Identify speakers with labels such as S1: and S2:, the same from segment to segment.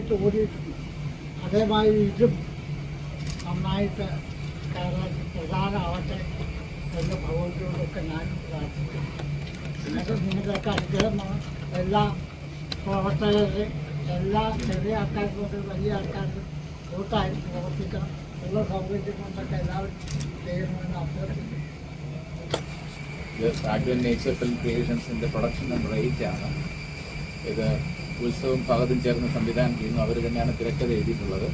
S1: നന്നായിട്ട് ഓടിയിട്ടുണ്ട്. അതേമാതിരി ഇതും നന്നായിട്ട് കയറാൻ പ്രധാനമാവട്ടെ എന്ന് ഭഗവതിയോടൊക്കെ ഞാൻ പ്രാർത്ഥിക്കുന്നു. എന്നിട്ട് നിങ്ങളുടെയൊക്കെ അനുഗ്രഹമാണ് എല്ലാ പ്രവർത്തകരെ എല്ലാ ചെറിയ ആൾക്കാർക്കും വലിയ ആൾക്കാർക്കും കൂട്ടായി പ്രവർത്തിക്കണം. ഉള്ള സൗകര്യം കൊണ്ടൊക്കെ എല്ലാവരും ചെയ്യണമെന്ന് അഭ്യർത്ഥിക്കുന്നു.
S2: Fragment Nature Film Creationsന്റെ പ്രൊഡക്ഷൻ നമ്പർ 8 ആണ് ഇത്. ഉത്സവം പകതും ചേർന്ന് സംവിധാനം ചെയ്യുന്നു. അവർ തന്നെയാണ് തിരക്കഥ എഴുതിയിട്ടുള്ളത്.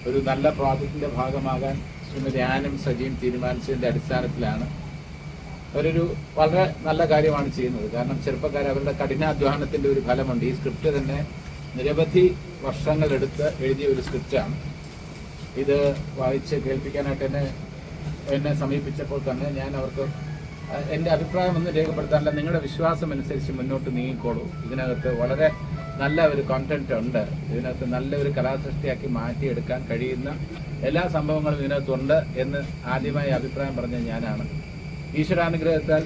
S2: ഒരു നല്ല പ്രോജക്റ്റിൻ്റെ ഭാഗമാകാൻ ശ്രീമതി ആനും സജിയും തീരുമാനിച്ചതിൻ്റെ അടിസ്ഥാനത്തിലാണ് അവരൊരു വളരെ നല്ല കാര്യമാണ് ചെയ്യുന്നത്. കാരണം ചെറുപ്പക്കാർ അവരുടെ കഠിനാധ്വാനത്തിൻ്റെ ഒരു ഫലമുണ്ട്. ഈ സ്ക്രിപ്റ്റ് തന്നെ നിരവധി വർഷങ്ങളെടുത്ത് എഴുതിയ ഒരു സ്ക്രിപ്റ്റാണ്. ഇത് വായിച്ച് കേൾപ്പിക്കാനായിട്ട് എന്നെ സമീപിച്ചപ്പോൾ തന്നെ ഞാൻ അവർക്ക് എൻ്റെ അഭിപ്രായം ഒന്നും രേഖപ്പെടുത്താനല്ല, നിങ്ങളുടെ വിശ്വാസം അനുസരിച്ച് മുന്നോട്ട് നീങ്ങിക്കോളൂ. ഇതിനകത്ത് വളരെ നല്ല ഒരു കോണ്ടന്റ് ഉണ്ട്. ഇതിനകത്ത് നല്ലൊരു കലാസൃഷ്ടിയാക്കി മാറ്റിയെടുക്കാൻ കഴിയുന്ന എല്ലാ സംഭവങ്ങളും ഇതിനകത്തുണ്ട് എന്ന് ആദ്യമായി അഭിപ്രായം പറഞ്ഞ ഞാനാണ്. ഈശ്വരാനുഗ്രഹത്താൽ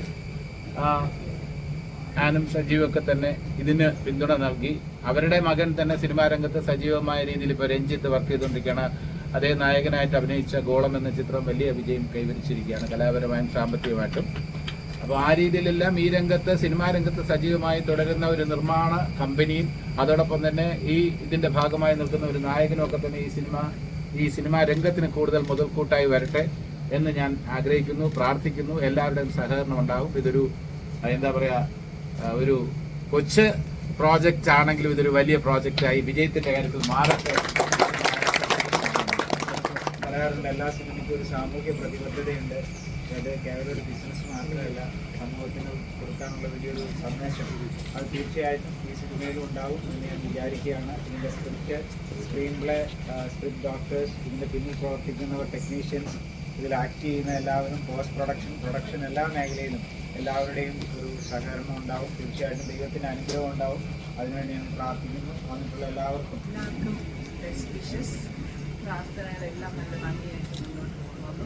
S2: ആനും സജീവൊക്കെ തന്നെ ഇതിന് പിന്തുണ നൽകി. അവരുടെ മകൻ തന്നെ സിനിമാ രംഗത്ത് സജീവമായ രീതിയിൽ ഇപ്പോൾ രഞ്ജിത്ത് വർക്ക് ചെയ്തുകൊണ്ടിരിക്കുകയാണ്. അതേ നായകനായിട്ട് അഭിനയിച്ച ഗോളം എന്ന ചിത്രം വലിയ വിജയം കൈവരിച്ചിരിക്കുകയാണ്, കലാപരമായും സാമ്പത്തികമായിട്ടും. അപ്പോൾ ആ രീതിയിലെല്ലാം ഈ രംഗത്ത് സിനിമാ രംഗത്ത് സജീവമായി തുടരുന്ന ഒരു നിർമ്മാണ കമ്പനിയും അതോടൊപ്പം തന്നെ ഇതിന്റെ ഭാഗമായി നിൽക്കുന്ന ഒരു നായകനും ഒക്കെ തന്നെ ഈ സിനിമാ രംഗത്തിന് കൂടുതൽ മുതൽക്കൂട്ടായി വരട്ടെ എന്ന് ഞാൻ ആഗ്രഹിക്കുന്നു, പ്രാർത്ഥിക്കുന്നു. എല്ലാവരുടെയും സഹകരണം ഉണ്ടാകും. ഇതൊരു എന്താ പറയുക, ഒരു കൊച്ചു പ്രോജക്റ്റ് ആണെങ്കിലും ഇതൊരു വലിയ പ്രോജക്റ്റായി വിജയത്തിന്റെ കാര്യത്തിൽ മാറട്ടെ. പറയാറുണ്ട്, എല്ലാ സിനിമയ്ക്കും ഒരു സാമൂഹ്യ പ്രതിബദ്ധതയുണ്ട്. അത് കേവലം ഒരു ബിസിനസ് മാത്രമല്ല, സമൂഹത്തിന് കൊടുക്കാനുള്ള വലിയൊരു സന്ദേശം. അത് തീർച്ചയായിട്ടും ഈ സിനിമയിലും ഉണ്ടാവും എന്ന് ഞാൻ വിചാരിക്കുകയാണ്. ഇതിൻ്റെ സ്ക്രീൻ പ്ലേ, സ്ക്രിപ്റ്റ് ഡോക്ടേഴ്സ്, ഇതിൻ്റെ പിന്നിൽ പ്രവർത്തിക്കുന്നവർ, ടെക്നീഷ്യൻസ്, ഇതിൽ ആക്ട് ചെയ്യുന്ന എല്ലാവരും, പോസ്റ്റ് പ്രൊഡക്ഷൻ എല്ലാ മേഖലയിലും എല്ലാവരുടെയും ഒരു സഹകരണം ഉണ്ടാവും. തീർച്ചയായിട്ടും ദൈവത്തിൻ്റെ അനുഗ്രഹം ഉണ്ടാവും. അതിനുവേണ്ടി ഞാൻ പ്രാർത്ഥിക്കുന്നു. വന്നിട്ടുള്ള എല്ലാവർക്കും
S3: പ്രാർത്ഥനകളെല്ലാം നല്ല നന്ദിയായിട്ട് മുന്നോട്ട് പോകുന്നു.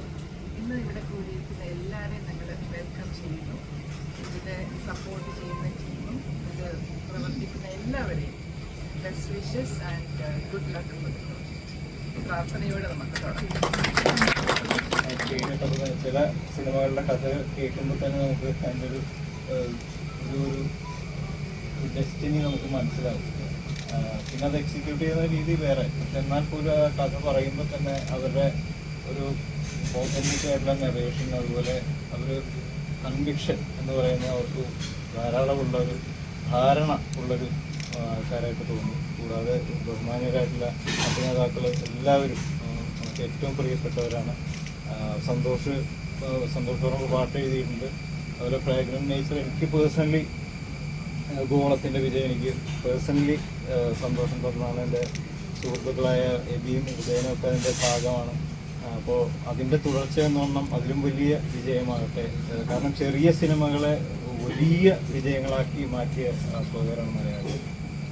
S3: ഇന്ന് ഇവിടെ കൂടിയിരിക്കുന്ന എല്ലാവരെയും ഞങ്ങൾ വെൽക്കം ചെയ്യുന്നു. ഇതിനെ സപ്പോർട്ട് ചെയ്യുന്ന ടീമും ഇത് പ്രവർത്തിക്കുന്ന എല്ലാവരെയും best wishes and good luck കൊടുക്കുന്നു. പ്രാർത്ഥനയോടെ നമുക്ക് തുടങ്ങാം.
S4: ചില സിനിമകളുടെ കഥ കേൾക്കുമ്പോൾ തന്നെ നമുക്ക് അതിൻ്റെ ഒരു ഡെസ്റ്റിനി നമുക്ക് മനസ്സിലാവും. പിന്നെ അത് എക്സിക്യൂട്ട് ചെയ്യുന്ന രീതി വേറെ. എന്നാൽ പോലും ആ കഥ പറയുമ്പോൾ തന്നെ അവരുടെ ഒരു ഓതന്റിക് ആയിട്ടുള്ള നെറേഷൻ, അതുപോലെ അവർ കൺവിക്ഷൻ എന്ന് പറയുന്നത് അവർക്ക് ധാരാളമുള്ളൊരു ധാരണ ഉള്ളൊരു ആൾക്കാരായിട്ട് തോന്നി. കൂടാതെ ബഹുമാന്യരായിട്ടുള്ള അഭിനേതാക്കൾ എല്ലാവരും നമുക്ക് ഏറ്റവും പ്രിയപ്പെട്ടവരാണ്. സന്തോഷപൂർവ്വം പാട്ട് എഴുതിയിട്ടുണ്ട്. അതുപോലെ ഫ്രാഗ്രന്റ് നേച്ചർ എനിക്ക് പേഴ്സണലി ഗോളത്തിൻ്റെ വിജയം എനിക്ക് പേഴ്സണലി സന്തോഷം തന്നതാണ്. എൻ്റെ സുഹൃത്തുക്കളായ എബിയും ഉദയനും ഒക്കെ അതിൻ്റെ ഭാഗമാണ്. അപ്പോൾ അതിൻ്റെ തുടർച്ച എന്നോണം അതിലും വലിയ വിജയമാകട്ടെ. കാരണം ചെറിയ സിനിമകളെ വലിയ വിജയങ്ങളാക്കി മാറ്റിയ ആസ്വാദകരാണ് മലയാളി.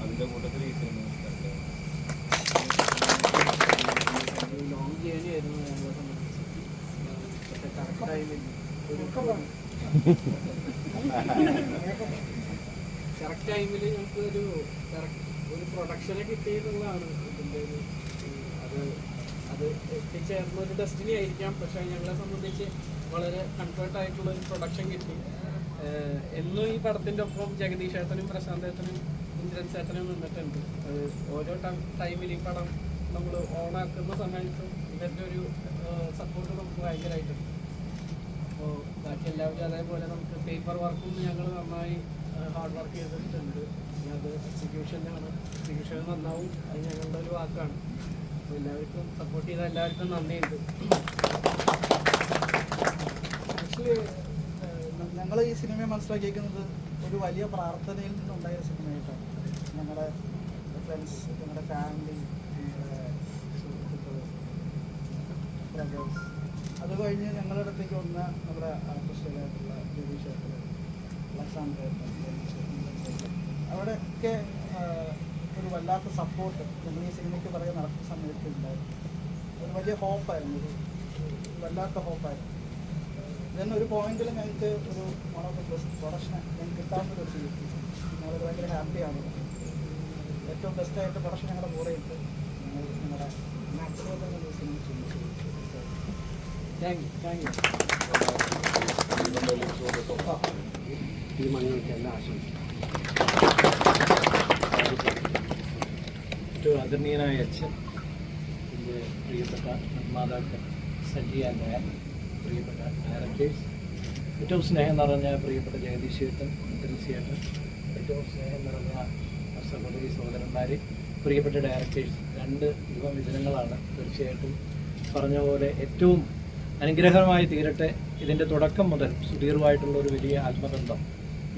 S4: അതിൻ്റെ കൂട്ടത്തിൽ ഈ സിനിമ
S5: ലോങ് ജേണി ആയിരുന്നു ഞങ്ങളെ സംബന്ധിച്ച്. പക്ഷേ കറക്റ്റ് ടൈമിൽ കറക്റ്റ് ടൈമിൽ ഞങ്ങൾക്ക് ഒരു പ്രൊഡക്ഷനെ കിട്ടിയെന്നുള്ളതാണ് ഇതിൻ്റെ ഒരു അത് എത്തിച്ചേർന്ന ഒരു ഡെസ്റ്റിനി ആയിരിക്കാം. പക്ഷേ ഞങ്ങളെ സംബന്ധിച്ച് വളരെ കംഫർട്ടായിട്ടുള്ള ഒരു പ്രൊഡക്ഷൻ കിട്ടി. എന്നും ഈ പടത്തിൻ്റെ ഒപ്പം ജഗദീഷ് ചേട്ടനും പ്രശാന്ത് ചേട്ടനും ഇന്ദ്രൻ ചേട്ടനും നിന്നിട്ടുണ്ട്. അത് ഓരോ ടൈമിൽ ഈ പടം നമ്മൾ ഓണാക്കുന്ന സമയത്തും ഇവരുടെ ഒരു സപ്പോർട്ട് നമുക്ക് ഭയങ്കരമായിട്ടുണ്ട്. അപ്പോൾ ബാക്കി എല്ലാവരും അതേപോലെ നമുക്ക് പേപ്പർ വർക്കും ഞങ്ങൾ നന്നായി ഹാർഡ് വർക്ക് ചെയ്തിട്ടുണ്ട്. അത് എക്സിക്യൂഷൻ നന്നാവും. അത് ഞങ്ങളുടെ ഒരു വാക്കാണ്. അപ്പോൾ എല്ലാവർക്കും സപ്പോർട്ട് ചെയ്ത എല്ലാവർക്കും നന്ദിയുണ്ട്.
S6: ആക്ച്വലി ഞങ്ങൾ ഈ സിനിമയെ മനസ്സിലാക്കിയിരിക്കുന്നത് ഒരു വലിയ പ്രാർത്ഥനയിൽ നിന്നുണ്ടായ സിനിമയായിട്ടാണ്. ഞങ്ങളുടെ ഫ്രണ്ട്സ്, ഞങ്ങളുടെ ഫാമിലി, ഞങ്ങളുടെ സുഹൃത്തുക്കൾ, ബ്രദേഴ്സ്, അത് കഴിഞ്ഞ് ഞങ്ങളുടെ അടുത്തേക്ക് വന്ന നമ്മുടെ ആർട്ടിസ്റ്റുകളായിട്ടുള്ള ജഗദീഷ് ചേട്ടൻ, അലക്സാണ്ടർ ചേട്ടൻ, അവിടെയൊക്കെ ഒരു വല്ലാത്ത സപ്പോർട്ട് നമ്മൾ ഈ സിനിമയ്ക്ക് പറയാൻ നടക്കുന്ന സമയത്ത് ഉണ്ടായിരുന്നു. ഒരു വലിയ ഹോപ്പായിരുന്നു, ഒരു വല്ലാത്ത ഹോപ്പായിരുന്നു. ഇതന്നെ ഒരു പോയിന്റിൽ ഞങ്ങൾക്ക് ഒരു one of the best production ഞങ്ങൾക്ക് കിട്ടാവുന്നൊരു ഫീൽ. ഞങ്ങൾ ഭയങ്കര ഹാപ്പിയാണ്. ഏറ്റവും ബെസ്റ്റായിട്ട് പ്രൊഡക്ഷൻ ഞങ്ങളുടെ കൂടെയുണ്ട്. നിങ്ങളുടെ മാക്സിമം തന്നെ ഈ സിനിമ ചെയ്യുന്നു.
S5: താങ്ക് യു
S7: ഈ മണ്ണുകൾക്ക് എല്ലാ ആശംസ. ഏറ്റവും ആദരണീയനായ അച്ഛൻ, എൻ്റെ പ്രിയപ്പെട്ട നിർമ്മാതാക്കൾ സജി ആൻഡ് ആൻ, പ്രിയപ്പെട്ട ഡയറക്ടേഴ്സ്, ഏറ്റവും സ്നേഹം നിറഞ്ഞ പ്രിയപ്പെട്ട ജഗദീഷ് ചേട്ടൻ, ചേട്ടൻ, ഏറ്റവും സ്നേഹം നിറഞ്ഞ സഹോദരി സഹോദരന്മാർ, പ്രിയപ്പെട്ട ഡയറക്ടേഴ്സ്, 2 യുവമിഥുനങ്ങളാണ്. തീർച്ചയായിട്ടും പറഞ്ഞ പോലെ ഏറ്റവും അനുഗ്രഹമായി തീരട്ടെ. ഇതിൻ്റെ തുടക്കം മുതൽ സുദീർഘമായിട്ടുള്ള ഒരു വലിയ ആത്മബന്ധം.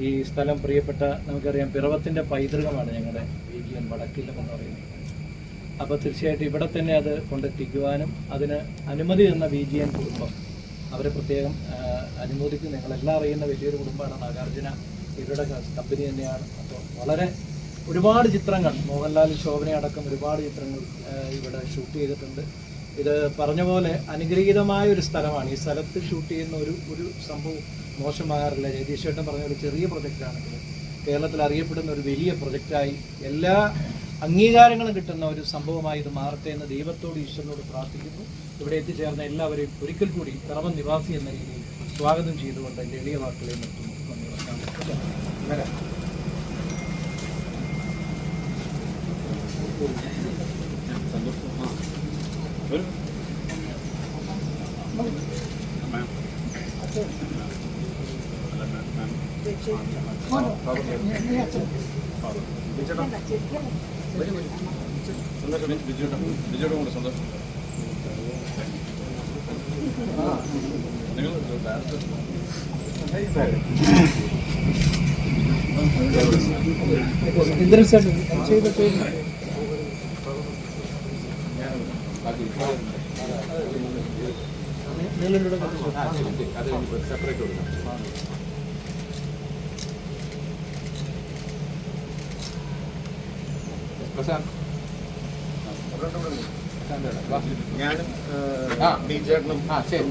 S7: ഈ സ്ഥലം പ്രിയപ്പെട്ട നമുക്കറിയാം പിറവത്തിൻ്റെ പൈതൃകമാണ് ഞങ്ങളുടെ VGN വടക്കില്ലം എന്ന് പറയുന്നത്. അപ്പോൾ തീർച്ചയായിട്ടും ഇവിടെ തന്നെ അത് കൊണ്ടെത്തിക്കുവാനും അതിന് അനുമതി തന്ന VGN കുടുംബം, അവരെ പ്രത്യേകം അനുമോദിക്കും. നിങ്ങളെല്ലാം അറിയുന്ന വലിയൊരു കുടുംബമാണ് നാഗാർജുന, ഇവരുടെ കമ്പനി തന്നെയാണ്. അപ്പോൾ വളരെ ഒരുപാട് ചിത്രങ്ങൾ, മോഹൻലാൽ ശോഭന അടക്കം ഒരുപാട് ചിത്രങ്ങൾ ഇവിടെ ഷൂട്ട് ചെയ്തിട്ടുണ്ട്. ഇത് പറഞ്ഞ പോലെ അനുഗ്രഹീതമായ ഒരു സ്ഥലമാണ്. ഈ സ്ഥലത്ത് ഷൂട്ട് ചെയ്യുന്ന ഒരു സംഭവം മോശമാകാറില്ല. ജഗദീഷ് ചേട്ടൻ പറഞ്ഞ ഒരു ചെറിയ പ്രൊജക്റ്റാണെങ്കിൽ കേരളത്തിൽ അറിയപ്പെടുന്ന ഒരു വലിയ പ്രൊജക്റ്റായി എല്ലാ അംഗീകാരങ്ങളും കിട്ടുന്ന ഒരു സംഭവമായി ഇത് മാറട്ടെ എന്ന് ദൈവത്തോട് ഈശ്വരനോട് പ്രാർത്ഥിക്കുന്നു. ഇവിടെ എത്തിച്ചേർന്ന എല്ലാവരെയും ഒരിക്കൽ കൂടി പിറവം നിവാസി എന്ന രീതിയിൽ സ്വാഗതം ചെയ്തുകൊണ്ട് എൻ്റെ എളിയ വാക്കുകളെ നിർത്തുന്നു.
S2: സെപ്പറേറ്റ് കൊടുക്കാം.
S4: ഞാനും
S2: ചേട്ടനും ശരി.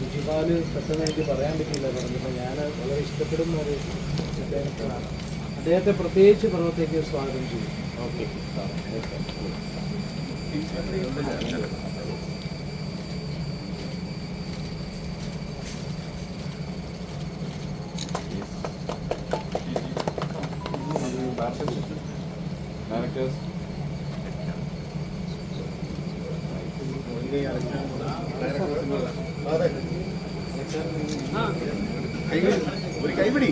S7: ഋഷിപാല് പെട്ടെന്ന് എനിക്ക് പറയാൻ പറ്റില്ല. പറഞ്ഞപ്പോൾ ഞാൻ വളരെ ഇഷ്ടപ്പെടുന്ന ഒരു അദ്ദേഹത്തിനാണ്. അദ്ദേഹത്തെ പ്രത്യേകിച്ച് പർവ്വത്തേക്ക് സ്വാഗതം ചെയ്യും.
S2: ഓക്കെ. ഡയറക്ടേഴ്സ്
S4: ഒരു കൈപിടി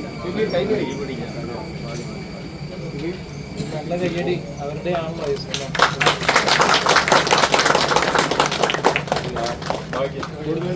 S7: നല്ല കയ്യടി അവരുടെ ആണല്ലോ.
S2: കൂടുതൽ